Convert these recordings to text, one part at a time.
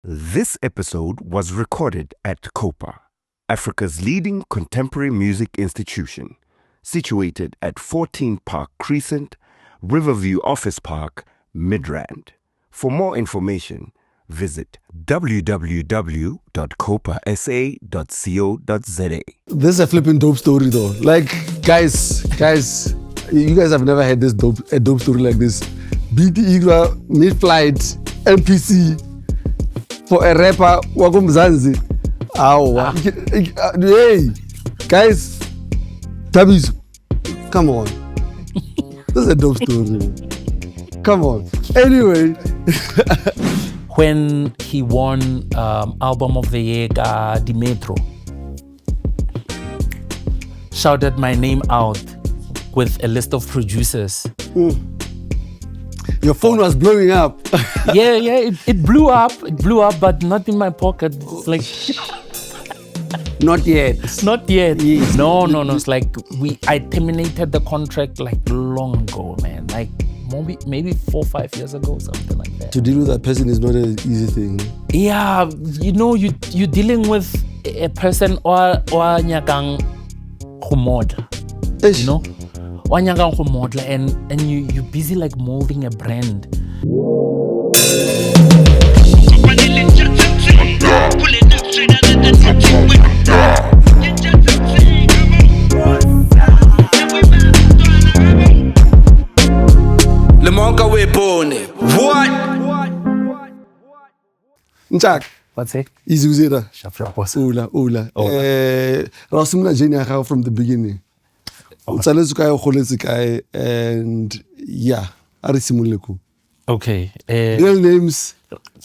This episode was recorded at COPA, Africa's leading contemporary music institution, situated at 14 Park Crescent, Riverview Office Park, Midrand. For more information, visit www.copasa.co.za. This is a flipping dope story though. Like, guys, you guys have never had a dope story like this. BT Igra, mid-flight, NPC, for a rapper, Wakum Zanzi. Hey, guys, Tabis, come on. This is a dope story. Come on. Anyway. When he won Album of the Year, Di Metro, shouted my name out with a list of producers. Your phone was blowing up. yeah, it blew up. It blew up, but not in my pocket. It's like not yet. Not yet. Yes. No. It's like I terminated the contract like long ago, man. Like maybe 4 or 5 years ago, something like that. To deal with that person is not an easy thing. Yeah, you're dealing with a person or nyakang model. You know? Or nyakang model and you're busy like molding a brand. Lemonka we born. What? Nchak. What's it? Easy uzera. Shaf boss. Ula. Rasimna journey from the beginning. Utsaletse kae kholetse kae and yeah, arisimuleku. Okay. Real names.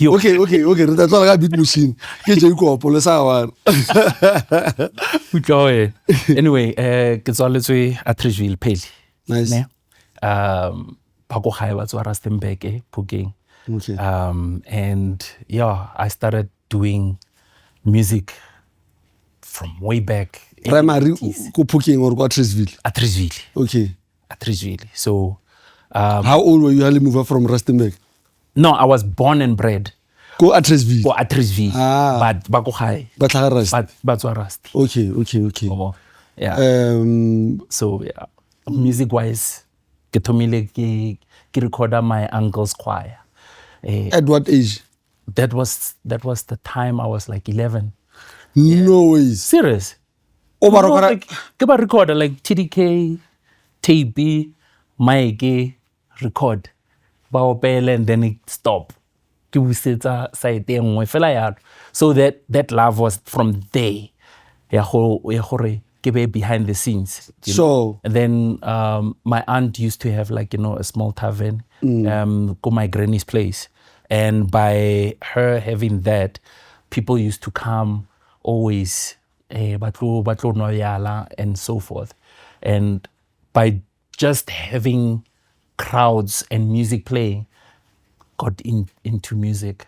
Okay. Re tla tloga ka Beatmochini. Ke je ikopo le sa wa. Utlwa. Anyway, ke tswaletswe Atteridgeville Pheli. Nice. Ne? Phako gae ba tswa Rustenburg Phokeng. Okay. And yeah, I started doing music from way back. Primary ko Phokeng or ko Atteridgeville? Atteridgeville. Okay. Atteridgeville. So how old were you when you moved from Rustenburg? No, I was born and bred. Ko Atteridgeville. Ko Atteridgeville. But bako gae. But tswa Rust. Okay. Yeah. So yeah, music wise, ke thomile ke recorda my uncle's choir. At what age? That was the time I was like 11. No ways. Serious? Like, ke ba recorder like TDK, TB, Mike, record. Ba opela and then it stop. Ke busetsa side e nngwe fela ya. So that love was from there. Ya gore ke be behind the scenes. So and then my aunt used to have like a small tavern go my granny's place. And by her having that, people used to come always, batlo no yala and so forth. And by just having crowds and music playing, got into music,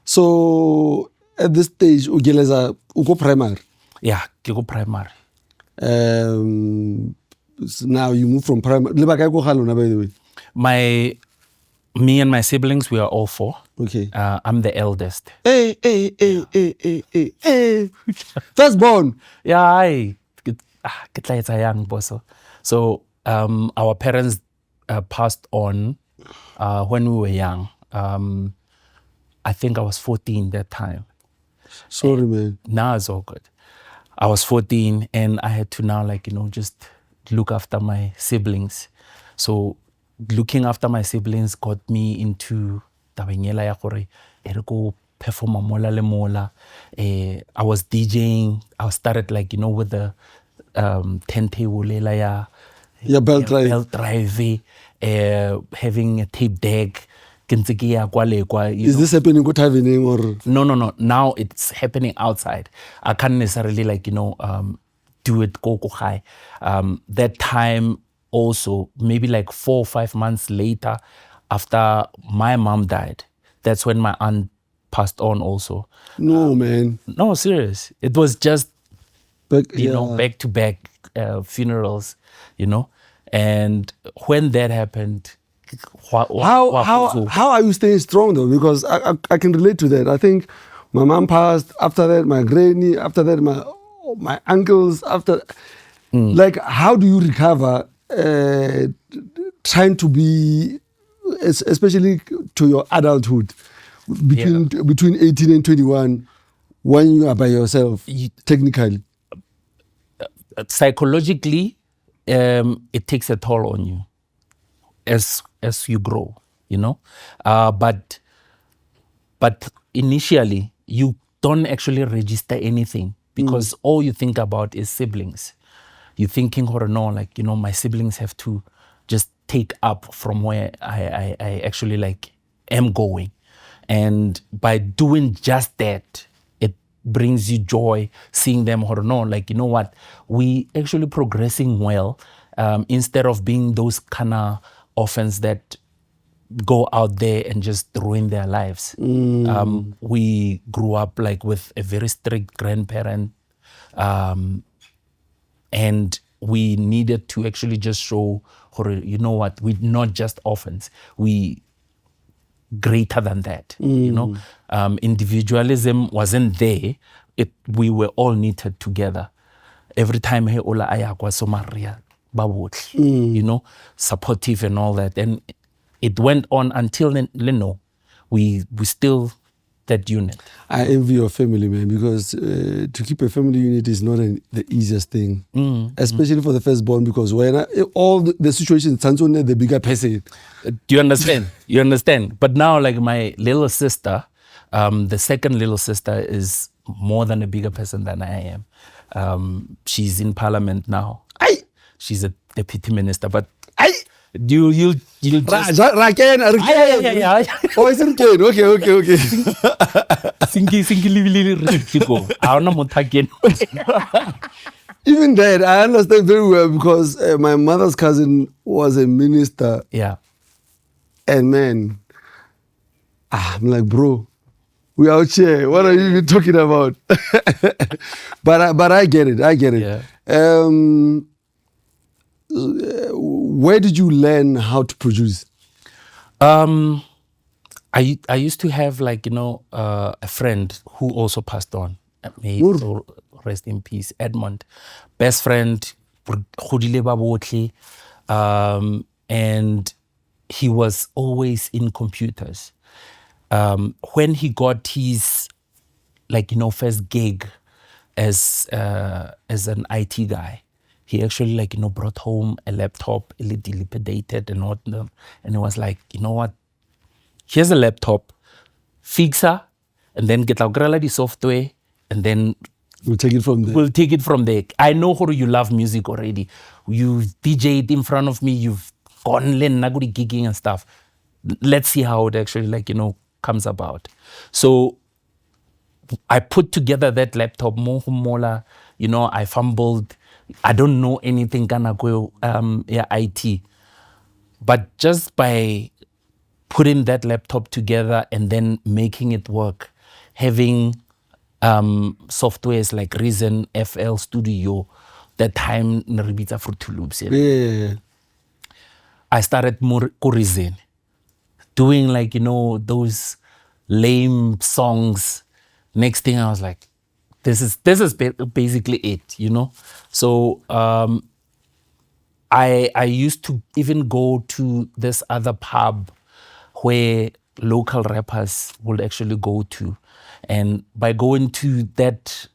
So at this stage, ugeleza uko primary. Yeah, ke go primary. So now you move from primary. Le baka go halona by the way. Me and my siblings, we are all 4. Okay. I'm the eldest. Hey. Firstborn. Yeah, ke tla etsa yang boso. So our parents passed on when we were young. I think I was 14 that time. Sorry, man. Nah, it's all good. I was 14 and I had to now just look after my siblings. So looking after my siblings got me into tabanyela ya gore go perform mola le mola. I was DJing. I started with the turntable ya belt drive. Having a tape deck. Is this happening good happening or? No. Now it's happening outside. I can't necessarily do it go high. That time also, maybe like 4 or 5 months later, after my mom died, that's when my aunt passed on also. No, man. No, serious. It was just back to back funerals, And when that happened, How are you staying strong though? Because I can relate to that. I think my mom passed. After that, my granny. After that, my uncles. After, like, how do you recover? Trying to be, especially to your adulthood, between 18 and 21, when you are by yourself, technically. Psychologically, it takes a toll on you as you grow, you know. But initially, you don't actually register anything because all you think about is siblings. You're thinking, or no, like, you know, my siblings have to just take up from where I actually like am going. And by doing just that, it brings you joy seeing them, or no, like, you know what, we actually progressing well, instead of being those kind of orphans that go out there and just ruin their lives. We grew up like with a very strict grandparent, and we needed to actually just show, you know what, we're not just orphans, we greater than that, you know. Individualism wasn't there, we were all knitted together. Every time you know, supportive and all that, and it went on until we still that unit. I envy your family, man, because to keep a family unit is not the easiest thing, especially for the firstborn, because when all the situations, Sanson, the bigger person. Do you understand? You understand? But now, like my little sister, the second little sister is more than a bigger person than I am. She's in parliament now. She's a deputy minister, but you'll just... Raken. Oh, it's Raken. Okay. Even that, I understand very well, because my mother's cousin was a minister. Yeah. And man, I'm like, bro, we out here. What are you even talking about? But I get it. Yeah. Where did you learn how to produce? I used to have, like, you know, a friend who also passed on. May he so rest in peace, Edmund. Best friend, and he was always in computers. When he got his, like, you know, first gig as an IT guy, he actually, like, you know, brought home a laptop, a little dilapidated and whatnot. And it was like, you know what? Here's a laptop, fix her, and then get our the software, and then we'll take it from there. I know how you love music already. You've DJed in front of me, you've gone naguri gigging and stuff. Let's see how it actually, like, you know, comes about. So I put together that laptop, you know, I fumbled. I don't know anything IT. But just by putting that laptop together and then making it work, having softwares like Reason, FL Studio, that time Naribita Fruity Loops. Yeah. I started more Reason, doing, like, you know, those lame songs. Next thing I was like, this is basically it, you know. So I used to even go to this other pub where local rappers would actually go to, and by going to that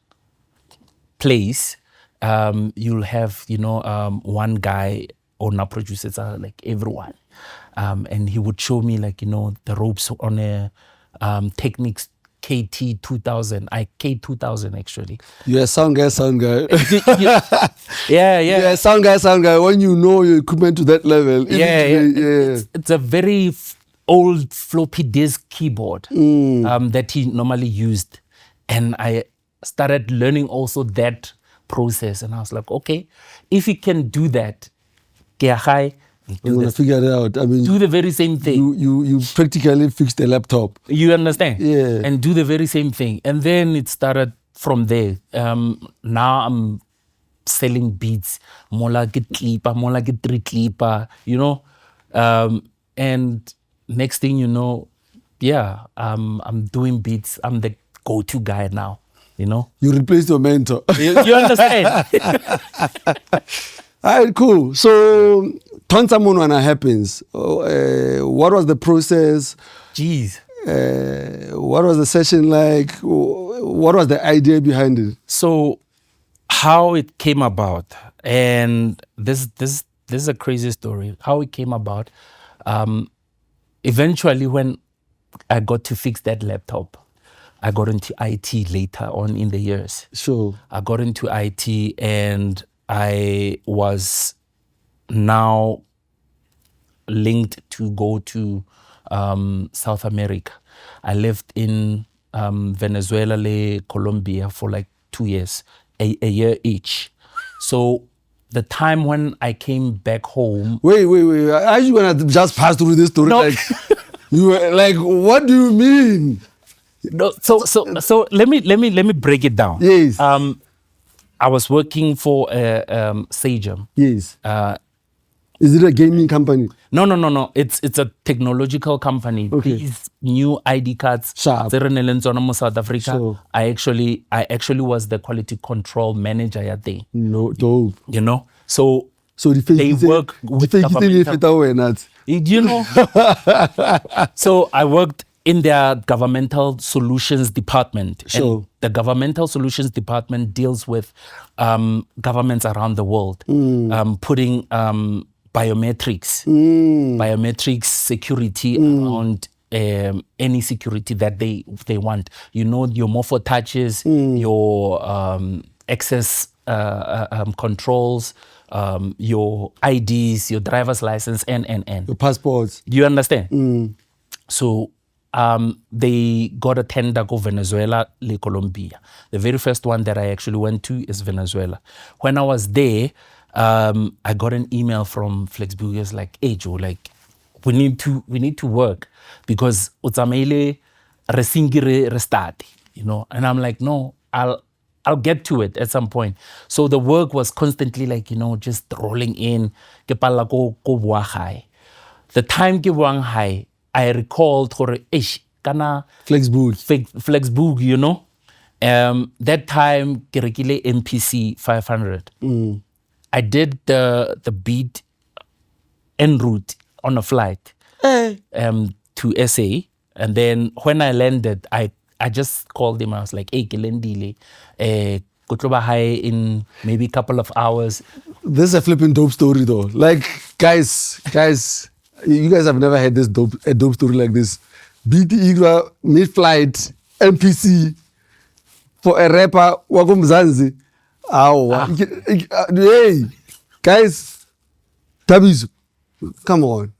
place, you'll have, you know, one guy, owner, producers, like everyone, and he would show me, like, you know, the ropes on a Technics KT 2000, K2000 actually. You're a sound guy. Yeah. You're a sound guy. When you know your equipment to that level. It's a very old floppy disk keyboard that he normally used. And I started learning also that process. And I was like, okay, if he can do that, you're going to figure it out. I mean, do the very same thing. You practically fixed the laptop. You understand? Yeah. And do the very same thing. And then it started from there. Now I'm selling beats. Mola get clipper, mola get 3 clipper, you know. And next thing you know, yeah, I'm doing beats. I'm the go-to guy now, you know. You replaced your mentor. You understand? All right, cool. So, Tonsa Monwana happens. What was the process? Jeez. What was the session like? What was the idea behind it? So, how it came about, and this is a crazy story. How it came about. Eventually, when I got to fix that laptop, I got into IT later on in the years. Sure. I got into IT, and I was now linked to go to South America. I lived in Venezuela, Colombia for like 2 years, a year each. So the time when I came back home. Wait. Are you gonna just pass through this story? No. Like, you were like, what do you mean? No, so let me break it down. Yes. I was working for Sagem. Yes. Is it a gaming company? No. It's a technological company. Okay. These new ID cards. Sharp. South Africa. Sure. I actually was the quality control manager at there. No, dope. You know, so they work with governmental. You know, so I worked in their governmental solutions department. Sure. And the governmental solutions department deals with governments around the world, putting biometrics security around any security that they want. You know, your MOFO touches, your access controls, your IDs, your driver's license, and. Your passports. Do you understand? So they got a tender go Venezuela, Colombia. The very first one that I actually went to is Venezuela. When I was there, I got an email from Flexbook. It was like, hey Joe, like we need to work because utsamele resingire restart, you know. And I'm like, no, I'll get to it at some point. So the work was constantly like, you know, just rolling in. The time ke buang high, I recalled kana Flexbook, you know. That time ke rekile MPC 500. I did the beat en route on a flight to SA, and then when I landed, I just called him. I was like, "Hey, Kelendile, Kutloba high in maybe a couple of hours." This is a flipping dope story, though. Like, guys, you guys have never had a dope story like this. BT mid-flight MPC for a rapper Wagum Zanzi. Hey, guys, Tabiz, come on.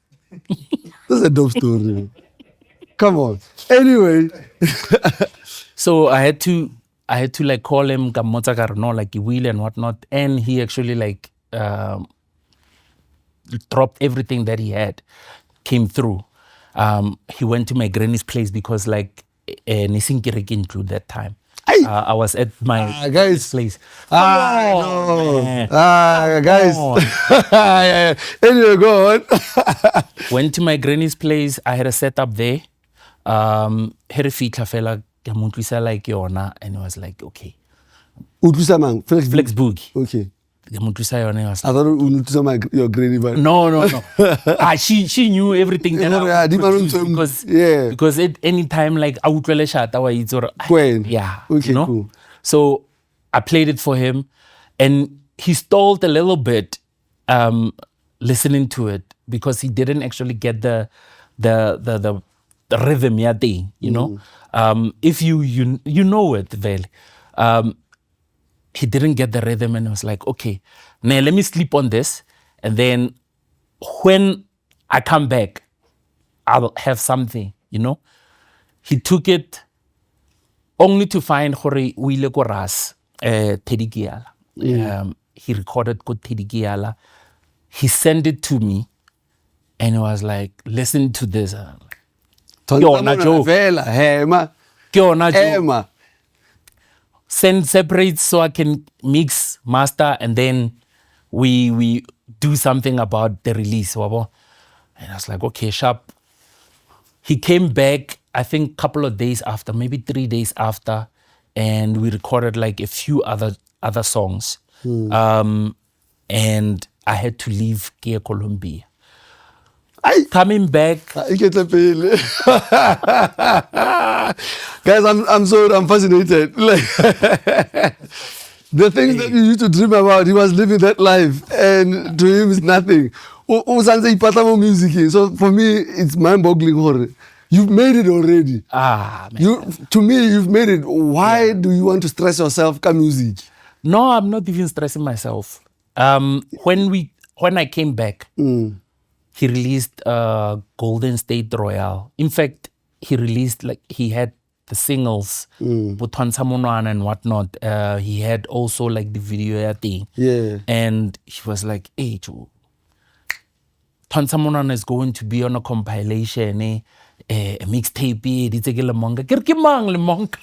This is a dope story. Come on. Anyway. So I had to like call him Gamotsakarno, like Will and whatnot. And he actually like dropped everything that he had, came through. He went to my granny's place because like Nisinkiriki include that time. I was at my guys. place. Guys. Anyway, go on. Went to my granny's place. I had a setup there. Fela like yona, and it was like, okay. Flexbook. Okay. I thought your granny, but no. She knew everything that I would produce because at any time like I would yeah, okay, you know? Cool. So I played it for him, and he stalled a little bit listening to it because he didn't actually get the rhythm thing, you know. If you know it, Vel. He didn't get the rhythm, and I was like, okay, now let me sleep on this, and then when I come back, I'll have something, you know. He took it only to find Hore Wile Koras, Teddy Giala. He recorded good Teddy Giala. He sent it to me, and I was like, listen to this. Send separate so I can mix, master, and then we do something about the release. And I was like, okay, sharp. He came back, I think, a couple of days after, maybe 3 days after, and we recorded like a few other songs. And I had to leave Kia Colombia. Coming back. Guys, I'm fascinated. Like the things that you used to dream about, he was living that life, and to him it's nothing. Music. So for me, it's mind-boggling. You've made it already. Man. To me, you've made it. Why do you want to stress yourself? Come music. No, I'm not even stressing myself. When I came back, he released Golden State Royale. In fact, he had the singles, Butan Samonan and whatnot. He had also like the video thing. Yeah. And he was like, hey, Tansamonan is going to be on a compilation, a mixtape, DJ Lemonka. Kirkimang Lemonka.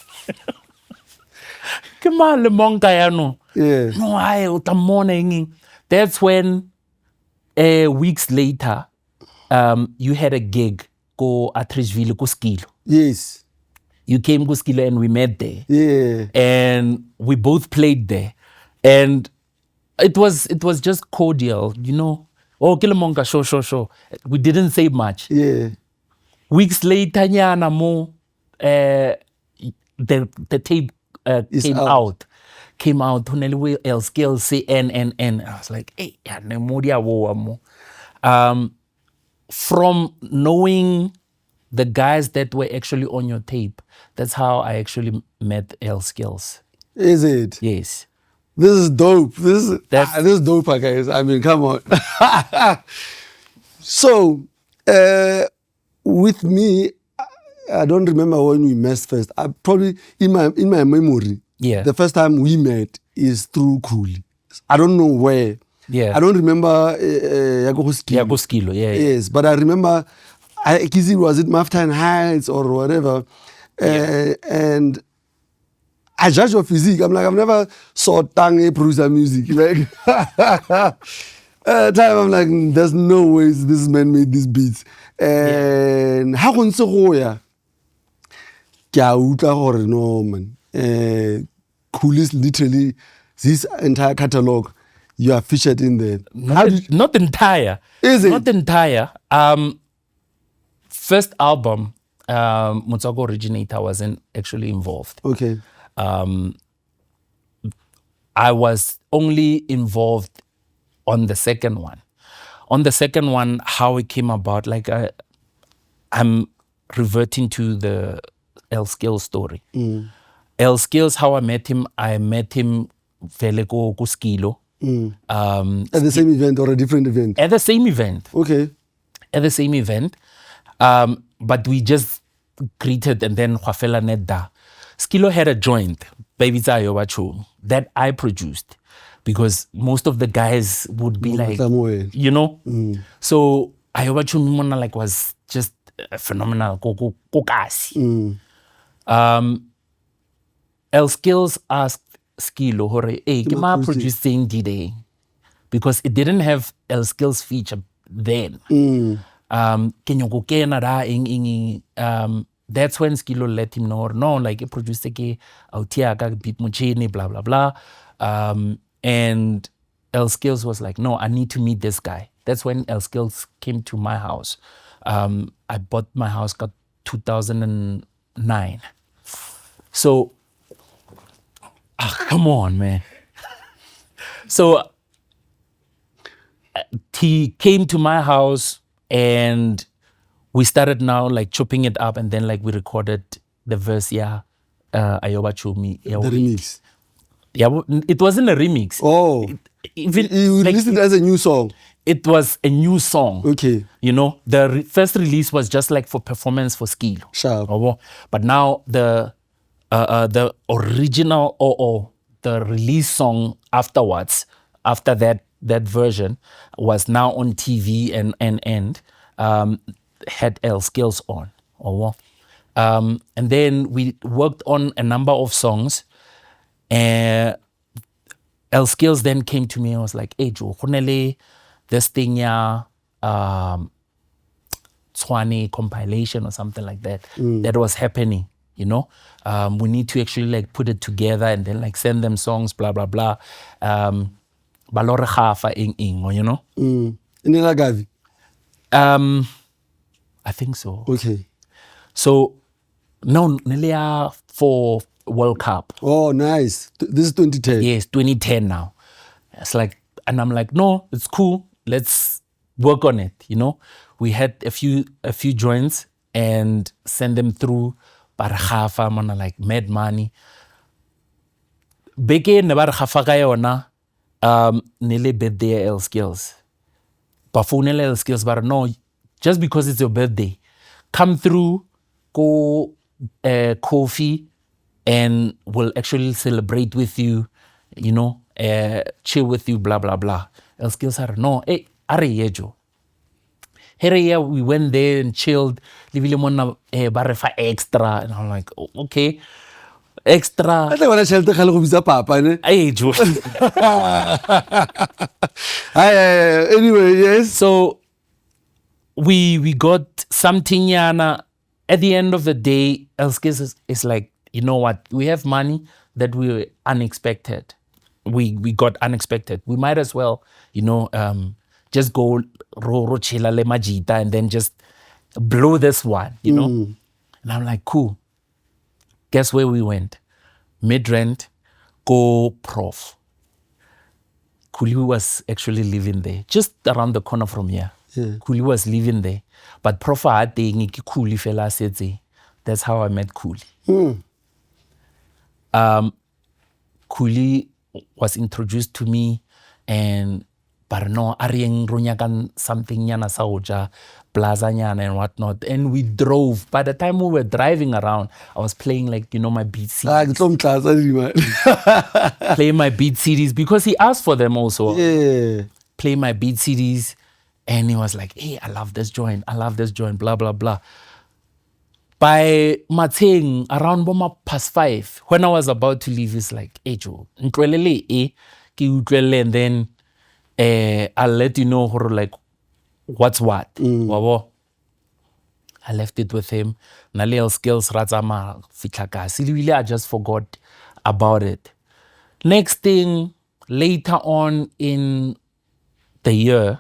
Kimang Lemonka, yano. Yeah. No, I morning. That's when weeks later, you had a gig go at Trishville, go Skilo. Yes. You came to Skilo and we met there. Yeah. And we both played there. And it was just cordial, you know. Oh, Kilemonka, sure. We didn't say much. Yeah. Weeks later, nyana mo, the tape came out. Came out. L-Skillz say N. I was like, hey, from knowing the guys that were actually on your tape, that's how I actually met L-Skillz. Is it? Yes. This is dope. This is dope, guys. I mean, come on. So, with me, I don't remember when we met first. I probably in my memory, the first time we met is through Khuli. I don't know where. Yeah. I don't remember Yago Yeah. Yes, but I remember. Was it Maftan Heights or whatever? And I judge your physique. I'm like, I've never saw Tange producer music. Like, time I'm like, there's no way this man made these beats. And how can so goya? Kya uta gore no man. Khuli literally this entire catalog. You are featured in there. Not entire. Is it? Not entire. First album, Mutsago Originator wasn't actually involved. Okay. I was only involved on the second one. On the second one, how it came about, like I'm reverting to the L-Skillz story. L-Skillz, how I met him Veleko Kuskilo. At the same event or a different event? At the same event. Okay. At the same event. But we just greeted and then Hwafela Nedda. Skilo had a joint, Baby Zayo Wacho, that I produced because most of the guys would be like, you know? So Ayobachu Mimona like was just phenomenal. Kokasi. L-Skillz asked Skilo, hey, can I producing DJ? Because it didn't have L-Skillz feature then. That's when Skilo let him know, no, like a producer ke autiaka Beatmochini, blah blah blah. And L-Skillz was like, no, I need to meet this guy. That's when L-Skillz came to my house. I bought my house got 2009. So come on, man. So he came to my house and we started now like chopping it up and then like we recorded the verse, Ayoba Chumi. The remix. Yeah, it wasn't a remix. Oh. You released it as a new song? It was a new song. Okay. You know, the first release was just like for performance for Skilo. Sharp. But now the original or the release song afterwards, after that version, was now on TV and had L-Skillz on. And then we worked on a number of songs. And L-Skillz then came to me and was like, hey Joe, this thing Tswane compilation or something like that. That was happening, you know. We need to actually like put it together and then like send them songs, blah blah blah. Balore gafa ing, you know. Inela Gavi. I think so. Okay. So no, Nelia for World Cup. Oh, nice. This is 2010. Yes, 2010 now. It's like, and I'm like, no, it's cool. Let's work on it. You know, we had a few joints and send them through. Barahafa, man, like mad money. Beke ne barahafa ka yona, nele birthday L-Skillz. Bafunele L-Skillz, but no, just because it's your birthday, come through, go coffee, and we'll actually celebrate with you, you know, chill with you, blah, blah, blah. L-Skillz are, no, hey, are yejo. Here we went there and chilled. Livile mona barefa extra. And I'm like, oh, okay, extra. I think when I tell the hello visa papa, ne? Hey, Joe. Anyway, yes. So we got something, Yana. At the end of the day, L-Skillz is like, you know what? We have money that we were unexpected. We got unexpected. We might as well, you know, just go ro chila le majita and then just blow this one, you know. And I'm like, cool. Guess where we went? Midrand, go Prof. Khuli was actually living there, just around the corner from here. Yeah. Khuli was living there. But Prof had Khuli fella said, that's how I met Khuli. Khuli was introduced to me and Barno Arieng Runyakan something Yana Sauja, Plaza Yana and whatnot. And we drove. By the time we were driving around, I was playing like, you know, my beat CDs. Play my beat CDs because he asked for them also. Yeah. Play my beat CDs. And he was like, hey, I love this joint, blah, blah, blah. By Mateng, around Boma past 5, when I was about to leave, it's like, hey, Joe, and then I'll let you know like what's what. I left it with him. Nale L-Skillz Razama Fitlaka. I just forgot about it. Next thing, later on in the year,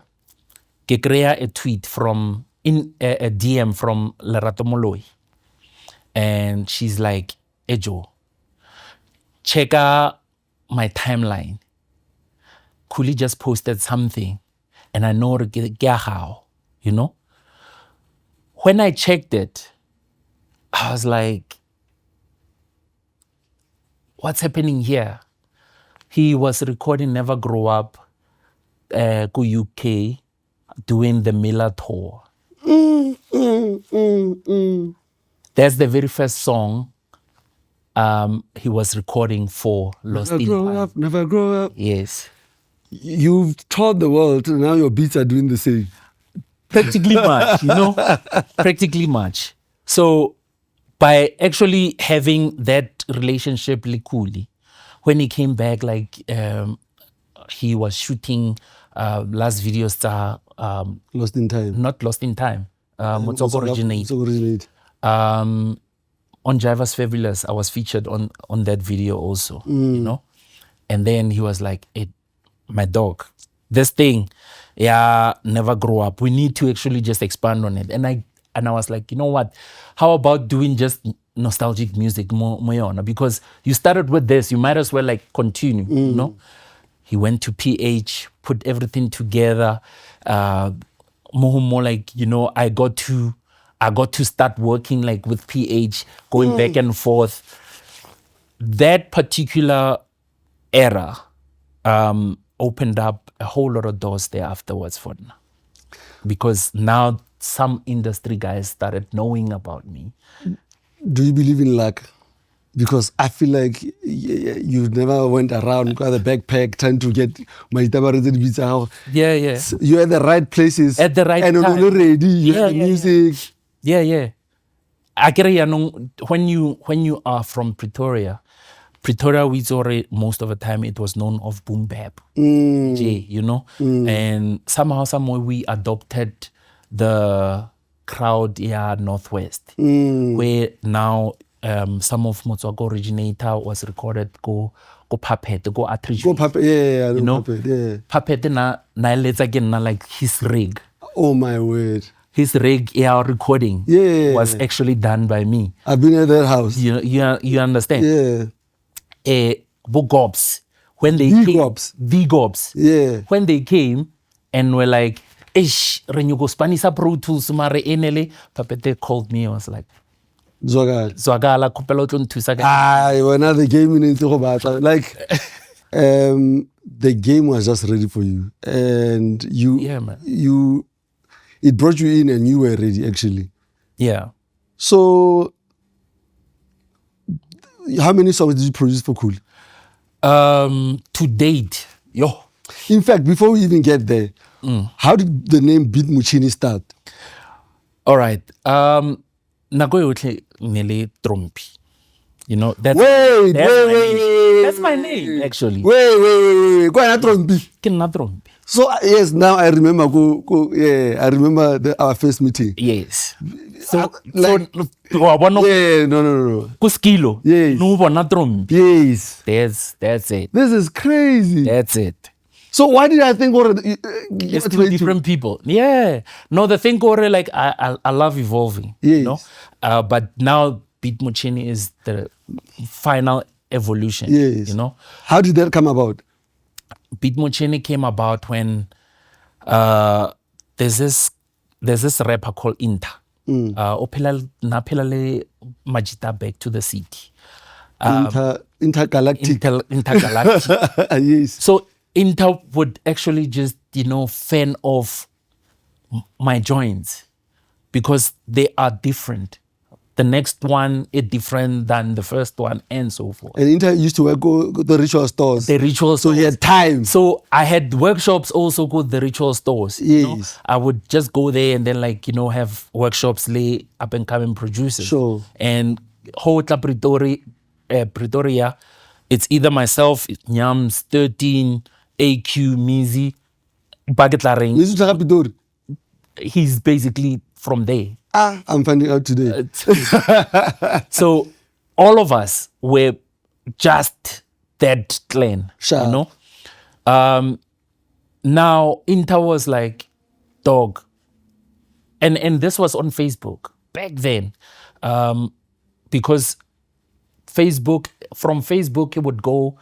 I create a tweet from a DM from Lerato Moloi. And she's like, hey Joe, check out my timeline. Khuli just posted something and I know how, you know. When I checked it, I was like, what's happening here? He was recording Never Grow Up, go UK, doing the Miller tour. That's the very first song he was recording for Lost in Time. Never grow up. Yes. You've taught the world, now your beats are doing the same. Practically much, you know? Practically much. So by actually having that relationship with Khuli, when he came back, like he was shooting last video star. Lost in Time. Not Lost in Time. Motsoko Originate. On Jiva's Fabulous, I was featured on that video also, you know? And then he was like, hey, my dog, this thing, never grow up. We need to actually just expand on it. And I was like, you know what? How about doing just nostalgic music more? Because you started with this, you might as well like continue, you know? He went to PH, put everything together. More like, you know, I got to start working like with PH, going back and forth. That particular era opened up a whole lot of doors there afterwards for now. Because now some industry guys started knowing about me. Do you believe in luck? Because I feel like you never went around with a backpack trying to get my beats out. Yeah. You're at the right places. At the right time. And already you have the music. Yeah. I get when you are from Pretoria, we already most of the time it was known of boom bap, you know, and somehow, some way we adopted the crowd, Northwest, where now some of Motswako Originator was recorded go Puppet, go Attribution. Go Puppet, yeah, you know, Puppet, yeah. Puppet na let's again like his rig. Oh my word. His rig recording was actually done by me. I've been at that house. You understand? Yeah. Gobs. When they The came, Gobs. The Gobs. Yeah. When they came and were like, "Ish, renyugo Spanish Pro Tools mare enele," Papete called me. I was like, "Zwagala kupelo tlontusa ka." When the game in like, the game was just ready for you, and it brought you in, and you were ready actually. Yeah. So, how many songs did you produce for Khuli? To date, In fact, before we even get there, how did the name Beatmochini start? All right. Nagoyotle nele trompi. You know, that's my name actually. Wait. Go ahead, trompi. Trompi. So yes, now I remember. I remember our first meeting. Yes. No. Kuskilo. Yes. No bona trompi. Yes. That's it. This is crazy. That's it. So why did I think it's two different people? Yeah. No, the thing like I love evolving. Yes. You know? But now Beatmochini is the final evolution. Yes. You know? How did that come about? Beatmochini came about when there's this rapper called Inta. Opela napelale Majita back to the city. Intergalactic. Intergalactic. Yes. So Inta would actually just, fan of my joints because they are different. The next one is different than the first one and so forth. And Inta used to work at the ritual stores. So he had time. So I had workshops also go to the ritual stores. Yes. You know? I would just go there and then have workshops lay up and coming producers. Sure. And Hotla Pretoria, it's either myself, Nyams, 13, AQ, Mizi, Bagetlaring. Pitori. He's basically from there. I'm finding out today. So all of us were just that clan. Sure. You know? Now Inta was like, dog. And this was on Facebook back then. Because from Facebook it would go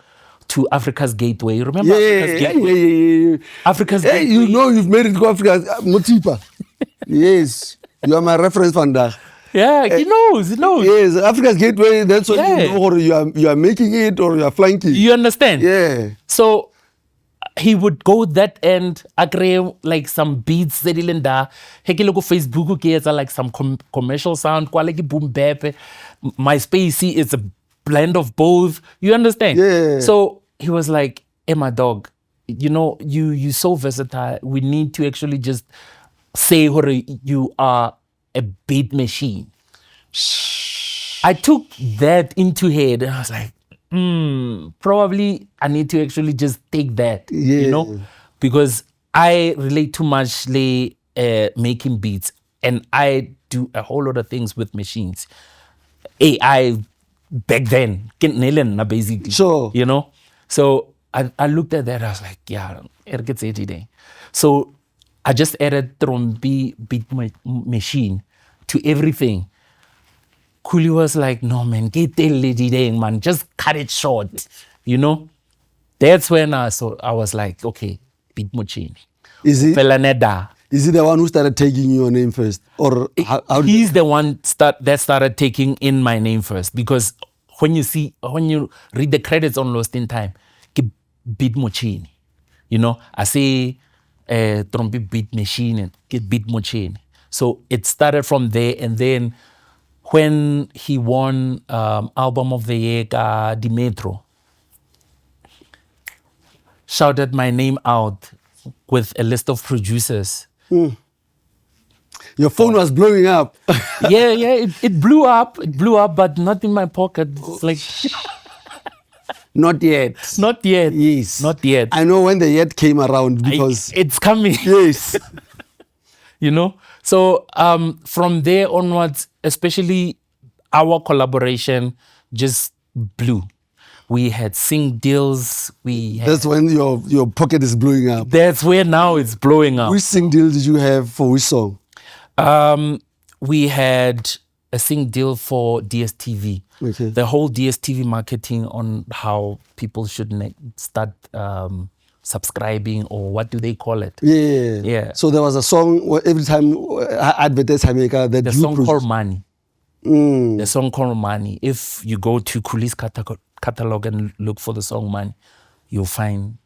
to Africa's Gateway. You remember Africa's Gateway? Yeah. Africa's Gateway. You know you've made it to Africa. Motipa. Yes. You are my reference founder. Yeah, he knows. Yes, Africa's Gateway, that's what you know, or you are making it or you are flanking. You understand? Yeah. So he would go that end, agree like some beats that Linda, he look Facebook gets like some commercial sound, quality boom bap. MySpace is a blend of both. You understand? Yeah. So he was like, "Hey, my dog, you so versatile. We need to actually just say you are a beat machine." I took that into head and I was like, probably I need to actually just take that, because I relate too much making beats and I do a whole lot of things with machines. AI back then, basically. Sure. So I looked at that, I was like, yeah, it gets 80 day. So I just added Trombi beat machine to everything. Khuli was like, no man, get DJing, man, just cut it short. That's when I was like, okay, Beatmochini. Is it the one who started taking your name first? Or he's the one that started taking in my name first, because when you read the credits on Lost in Time, Beatmochini. I say Trombi beat machine and get Beatmochini. So it started from there, and then when he won Album of the Year, Dimetro, shouted my name out with a list of producers. Your phone was blowing up. Yeah, it blew up. It blew up, but not in my pocket. It's like... Not yet. Not yet. Yes. Not yet. I know when the yet came around because... It's coming. Yes. you know. So from there onwards, especially our collaboration just blew. We had sync deals. That's when your pocket is blowing up. That's where now it's blowing up. Which sync deal did you have for which song? We had a sync deal for DSTV. Okay. The whole DSTV marketing on how people should start subscribing, or what do they call it? Yeah. So there was a song where every time advertise Jamaica that the you song produced. called Money. The song called Money. If you go to Khuli's catalog and look for the song Money, you'll find.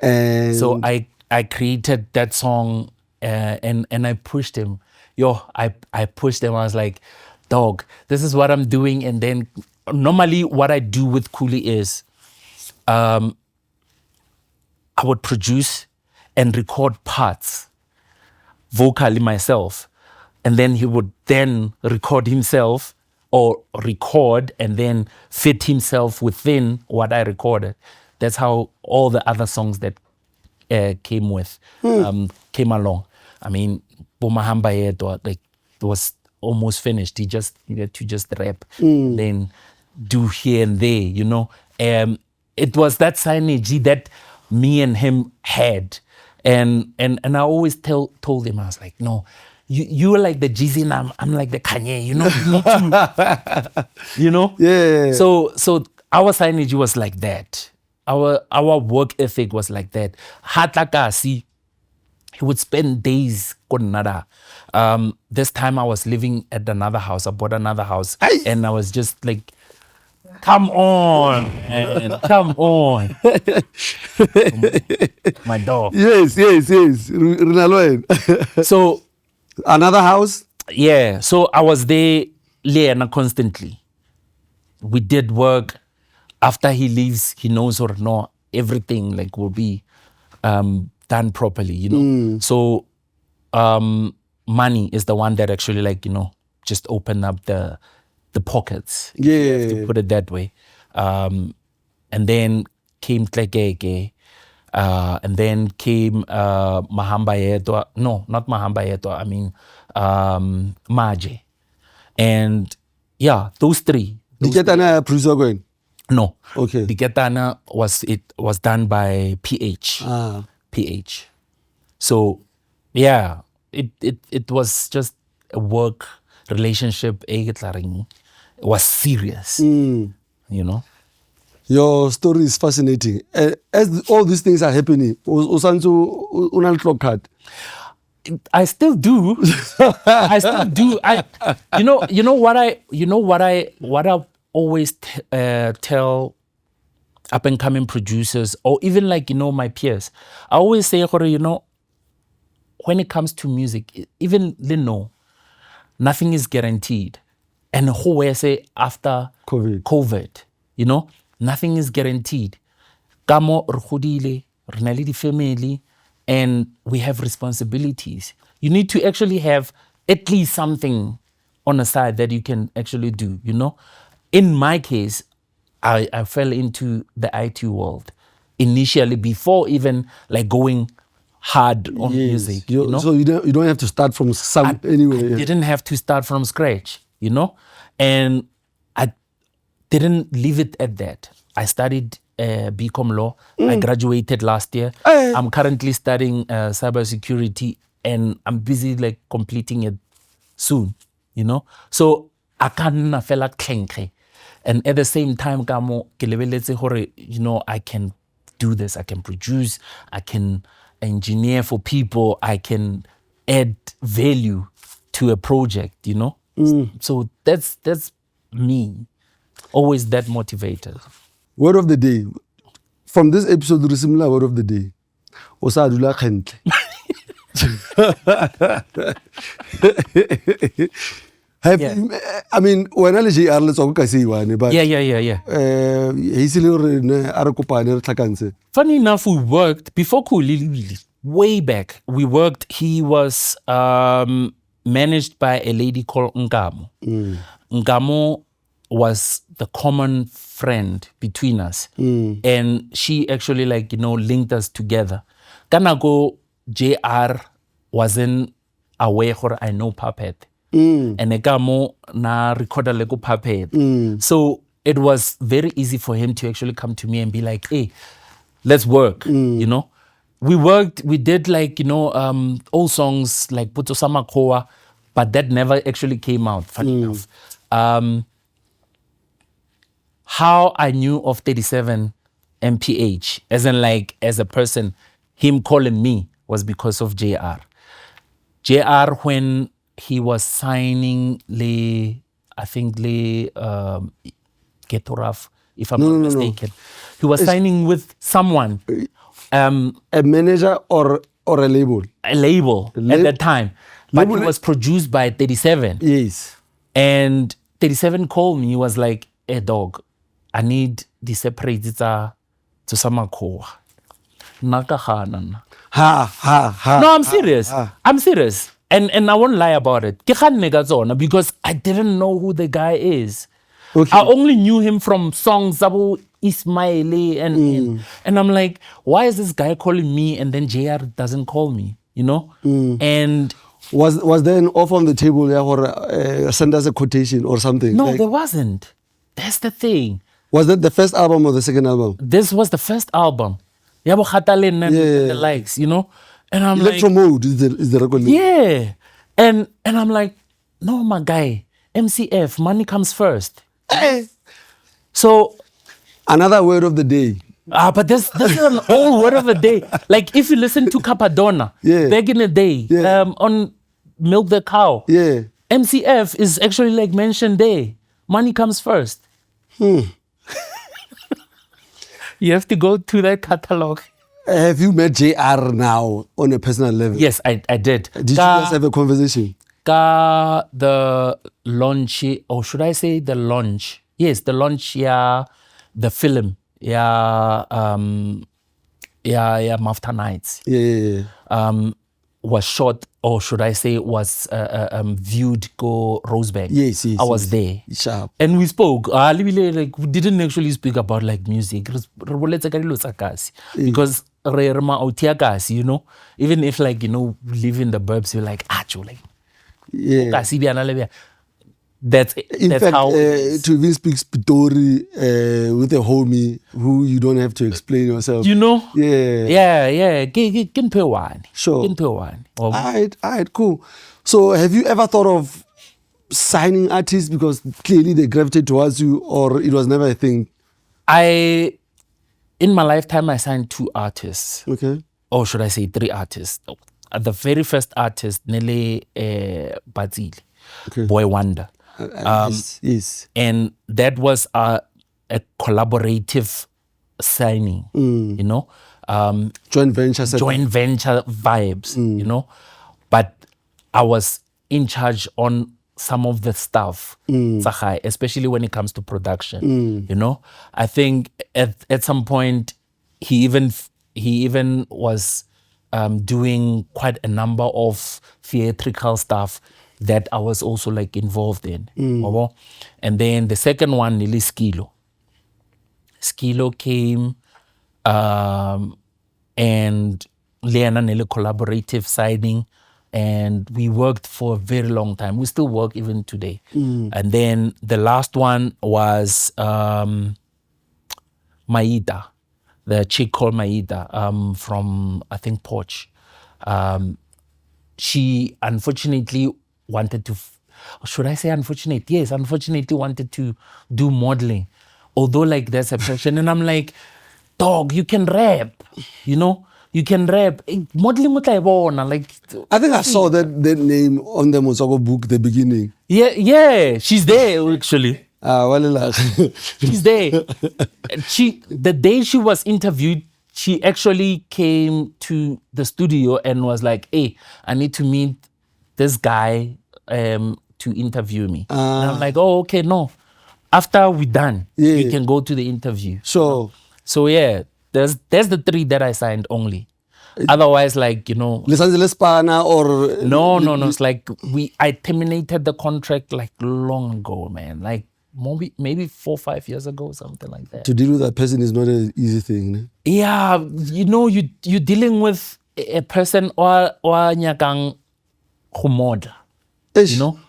And So I created that song and I pushed him. I pushed him. I was like, dog, this is what I'm doing. And then normally what I do with Khuli is I would produce and record parts vocally myself. And then he would then record himself, or record and then fit himself within what I recorded. That's how all the other songs that came along. I mean, Bomahamba Yedo, like, it was almost finished. He just needed to just rap, then do here and there, you know. It was that synergy that me and him had, and I always told him, I was like, no, you are like the Jeezy and I'm like the Kanye, you know. You need to, you know. Yeah. So our synergy was like that. Our work ethic was like that. Hatlakasi, he would spend days con nada. This time I was living at another house. I bought another house, and I was just like, come on, man, come on. My dog. Yes. Rinaloen. So Another house? yeah, so I was there, Leana, constantly. We did work. After he leaves, he knows or no, everything like will be done properly, you know. So money is the one that actually, like, you know, just opened up the pockets. Yeah. To put it that way. And then came Tlekeke. And then came Mahamba Yeto. No, not Mahamba Yeto. I mean Maje. And yeah, those three. Diketana producer going? No. Okay. The Ketana was done by PH. PH. So yeah, it was just a work relationship. It was serious. You know. Your story is fascinating. As all these things are happening, Osanzo unal clock card. I still do. I still do. You know what I always tell up and coming producers, or even, like, you know, my peers. I always say, you know, when it comes to music, even Lino, nothing is guaranteed. And who I say after COVID, you know, nothing is guaranteed. Kamo rhodile, rena le family, and we have responsibilities. You need to actually have at least something on the side that you can actually do, you know. In my case, I fell into the IT world initially, before even like going hard on music. You know? So you don't have to start from anywhere. I didn't have to start from scratch, you know. And I didn't leave it at that. I studied BCom law. I graduated last year. I'm currently studying cybersecurity, and I'm busy like completing it soon, you know. So I can't feel like klenke. And at the same time, you know, I can do this. I can produce. I can engineer for people. I can add value to a project, you know. So that's me. Always that motivated. Word of the day. From this episode, the similar word of the day. Osadula Khentle. I mean, when I say let's say but yeah. Funny enough, we worked before Khuli, way back. We worked. He was managed by a lady called Ngamo. Ngamo was the common friend between us, and she actually, like, you know, linked us together. Kanago JR wasn't aware gore I know Puppet. And ekamo na recorder le ko Puppet. So it was very easy for him to actually come to me and be like, hey, let's work, you know. We worked, we did like, you know, old songs like Puto Samakoa, but that never actually came out, funny enough. How I knew of 37 MPH, as in like, as a person, him calling me was because of JR. JR, when he was signing I think Getoraf, if I'm not mistaken. No. He was signing with someone. A manager or a label? A label at that time. But it was produced by 37. Yes. And 37 called me. He was like, hey, dog, I need the separator to Samakoa. Nakahana. No, I'm serious. I'm serious. And I won't lie about it. Because I didn't know who the guy is. Okay. I only knew him from songs Abu Ismaili and I'm like, why is this guy calling me and then JR doesn't call me, you know? And was there an offer on the table or send us a quotation or something? No, there wasn't. That's the thing. Was that the first album or the second album? This was the first album. Yabo Khatalin and the likes, you know? And I'm Electro like, Mode is the record name. Yeah. And I'm like, no, my guy, MCF, money comes first. So another word of the day. But this is an old word of the day. Like if you listen to Capadonna back in the day, on Milk the Cow, MCF is actually like mentioned there. Money comes first. You have to go to that catalog. Have you met JR now on a personal level? Yes, I did. Did you guys have a conversation? The launch, or should I say the launch? Yes, the launch, the film, Mafta Nights. Was shot, or should I say was viewed go Rosebank. Yes. I was there. Sharp. And we spoke. Like we didn't actually speak about like music. Because you know, even if like, you know, live in the burbs, you're like, like that's fact, how to even speak Pitori with a homie who you don't have to explain yourself. You know? Yeah. Sure. All right, cool. So have you ever thought of signing artists because clearly they gravitate towards you, or it was never a thing? In my lifetime, I signed 2 artists. Okay. Or should I say 3 artists? The very first artist, Nele Bazili, Boy Wonder. Yes. And that was a collaborative signing, you know. Joint venture vibes, you know. But I was in charge on some of the stuff, especially when it comes to production, you know. I think at some point he even was doing quite a number of theatrical stuff that I was also like involved in. And then the second one, L-Skillz. Skilo came and Leana Nele collaborative signing, and we worked for a very long time. We still work even today. And then the last one was Maida, the chick called Maida from, I think, Poch. She unfortunately wanted to, should I say unfortunate? Yes, unfortunately wanted to do modeling. Although like there's a passion, and I'm like, dog, you can rap, you know? You can rap. Modeling like I think I saw that name on the Mosoko book, the beginning. Yeah, she's there actually. She's there. The day she was interviewed, she actually came to the studio and was like, hey, I need to meet this guy to interview me. And I'm like, oh, okay, no. After we're done, you can go to the interview. So yeah, there's the 3 that I signed only. Otherwise, like, you know, Los Angeles Pana or no. It's like I terminated the contract like long ago, man. Like maybe 4 or 5 years ago, something like that. To deal with that person is not an easy thing. Ne? Yeah, you know, you're dealing with a person or nyakang go model. You know?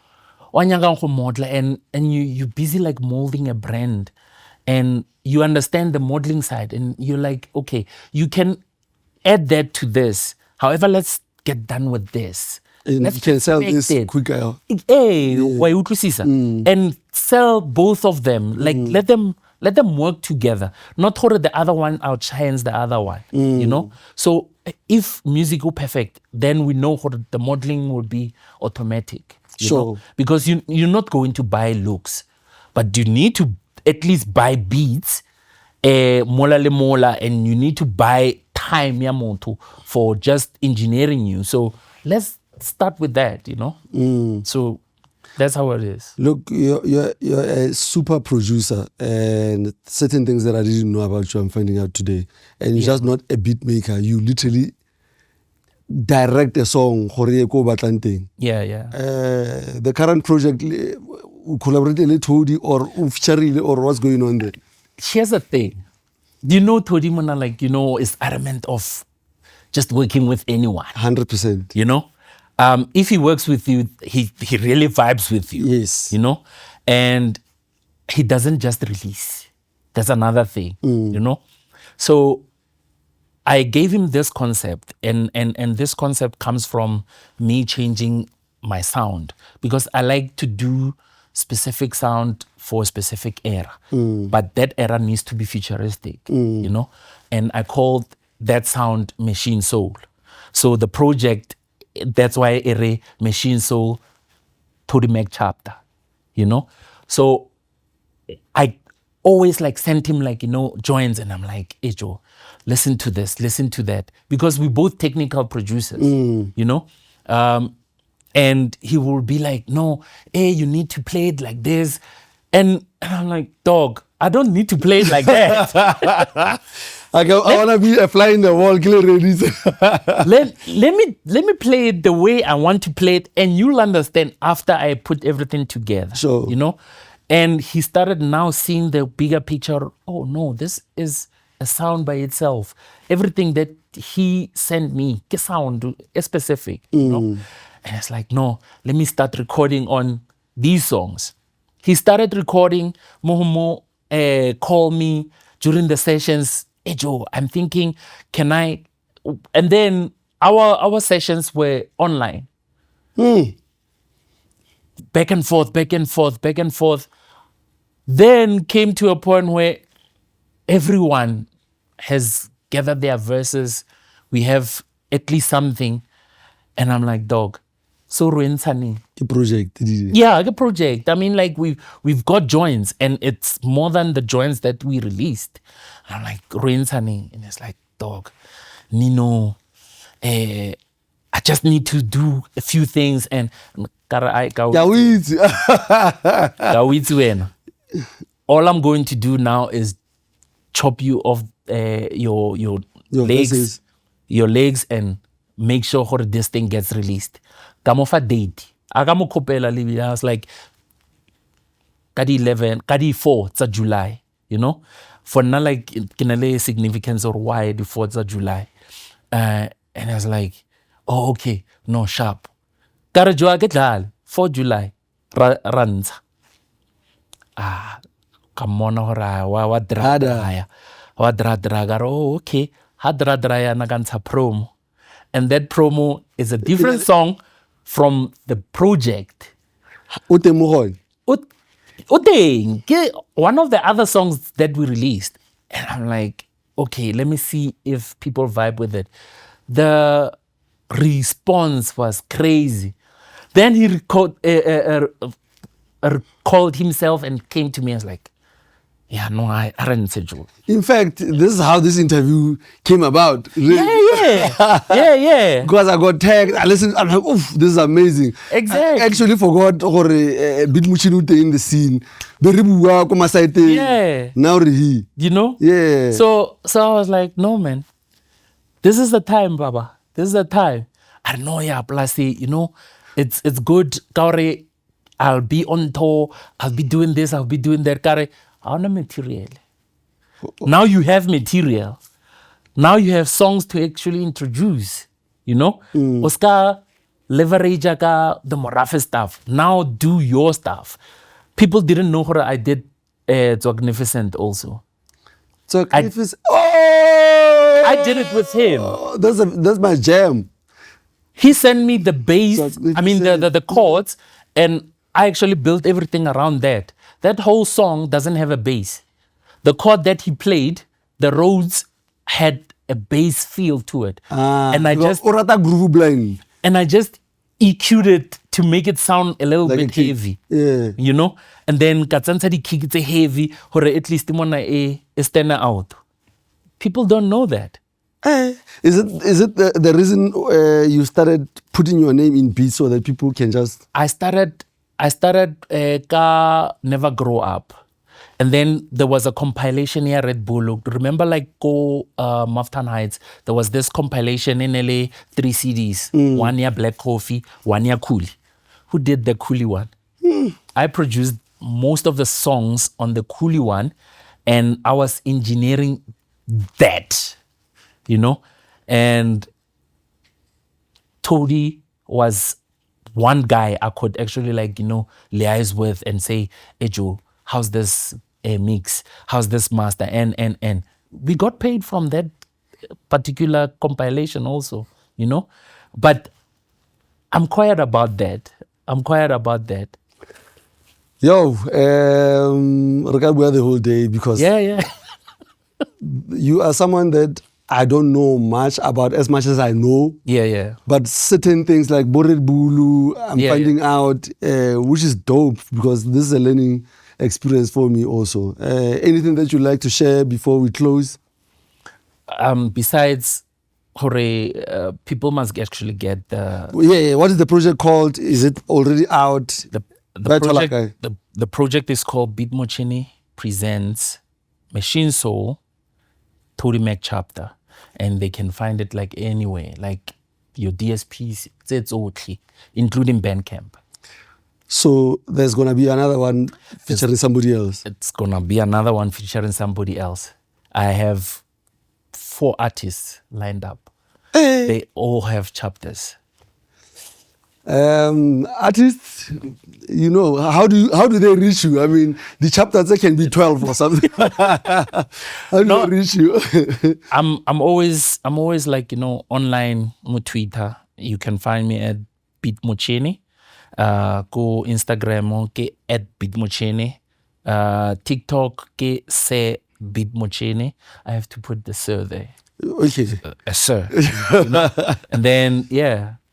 Wanyanga go model and you're busy like molding a brand and you understand the modeling side and you're like, okay, you can add that to this. However, let's get done with this. And Let's you can sell perfect this it. quicker. Hey, and sell both of them. Like let them work together. Not for the other one outshines the other one. You know. So if music will perfect, then we know what the modeling will be automatic. You know? Because you're not going to buy looks, but you need to at least buy beats, mola le mola, and you need to buy time yamonto for just engineering you. So let's start with that, you know. So that's how it is. Look, you're a super producer, and certain things that I didn't know about you, I'm finding out today. And you're just not a beat maker. You literally direct a song. Yeah. The current project, collaborate with Todi or featuring or what's going on there? Here's the thing. You know, Todi Mona, like, you know, is adamant of just working with anyone. 100%. You know? If he works with you, he really vibes with you. Yes. You know? And he doesn't just release. That's another thing, you know? So I gave him this concept, and this concept comes from me changing my sound because I like to do specific sound for a specific era. But that era needs to be futuristic, you know? And I called that sound Machine Soul. So the project, that's why a Machine Soul to the Mac chapter, you know? So I always like sent him like, you know, joins, and I'm like, hey Joe, listen to this, listen to that. Because we're both technical producers, you know? And he will be like, no, hey, you need to play it like this. And I'm like, dog, I don't need to play it like that. I want to be a fly in the wall, let me play it the way I want to play it, and you'll understand after I put everything together. Sure. You know? And he started now seeing the bigger picture. Oh no, this is a sound by itself. Everything that he sent me, the sound is specific, you know? And it's like, no, let me start recording on these songs. He started recording Mohomo, call me during the sessions. Hey Joe, I'm thinking, can I? And then our sessions were online. Back and forth. Then came to a point where everyone has gathered their verses. We have at least something. And I'm like, dog, so Ruensani. Project. Yeah, the project. I mean, like we've got joints, and it's more than the joints that we released. And I'm like, Ruensani. And it's like, dog, Nino, I just need to do a few things. And all I'm going to do now is chop you off your legs and make sure this thing gets released. Kamofa date. I was like, Kadi 11, Kadi 4, it's July, you know? For now, like, kinale significance or why the 4th of July. And I was like, oh, okay, no, sharp. Karajua get 4 July, runs. Come on, wa drada. Oh, okay. Hadradraya nagansa promo. And that promo is a different song from the project. One of the other songs that we released. And I'm like, okay, let me see if people vibe with it. The response was crazy. Then he called himself and came to me and was like, yeah, no, I didn't say Joe. In fact, this is how this interview came about. Yeah. Because I got tagged, I listened, I'm like, oof, this is amazing. Exactly. I actually forgot Beatmochini in the scene. Yeah. Now he. You know? Yeah. So I was like, no, man. This is the time, Baba. This is the time. I know, yeah, plus, you know, it's good. Kauri, I'll be on tour. I'll be doing this. I'll be doing that. Kauri, I want material. Now you have material. Now you have songs to actually introduce. You know? Oscar, leverage ka the Morafe stuff. Now do your stuff. People didn't know how I did Magnificent also. So I did it with him. That's my jam. He sent me the bass, the chords, and I actually built everything around that. That whole song doesn't have a bass. The chord that he played, the Rhodes had a bass feel to it. And I just EQ'd it to make it sound a little bit heavy. Yeah. You know? And then Katsansa di kick it's heavy, or at least the stand out. People don't know that. Is it the reason you started putting your name in beats so that people can just... I started Never Grow Up. And then there was a compilation here at Bull. Remember Maftan Heights? There was this compilation in LA, 3 CDs. 1 year Black Coffee, 1 year Khuli. Who did the Khuli one? I produced most of the songs on the Khuli one, and I was engineering that, you know? And Todi was one guy I could actually liaise with and say, hey Joe, how's this mix? How's this master? And we got paid from that particular compilation also, you know? But I'm quiet about that. Yo, we can wear the whole day because Yeah. you are someone that I don't know much about as much as I know. Yeah. But certain things like Bored Bulu, I'm finding out, which is dope because this is a learning experience for me also. Anything that you'd like to share before we close? Besides, people must actually get the... Yeah. What is the project called? Is it already out? The project is called Beatmochini Presents Machine Soul Tori Mac Chapter. And they can find it anywhere, like your DSPs, it's okay, including Bandcamp. So there's going to be another one featuring somebody else? It's going to be another one featuring somebody else. I have 4 artists lined up. Hey. They all have chapters. Artists, you know, how do they reach you? I mean, the chapters can be 12 or something. How do they reach you? I'm always online on Twitter. You can find me at Beatmochini. Go Instagram ke at Beatmochini. TikTok ke se Beatmochini. I have to put the sir there. Okay. Sir. You know? And then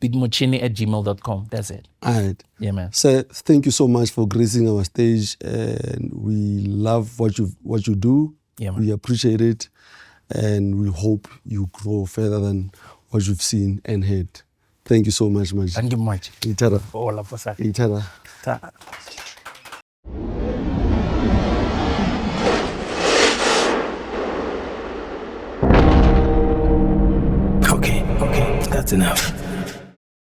Beatmochini@gmail.com. That's it. All right. Yeah, man. Sir, thank you so much for gracing our stage, and we love what you do. Yeah, man. We appreciate it, and we hope you grow further than what you've seen and heard. Thank you so much, man. Thank you much. Itara. Hola, posa. Itara. Okay, that's enough.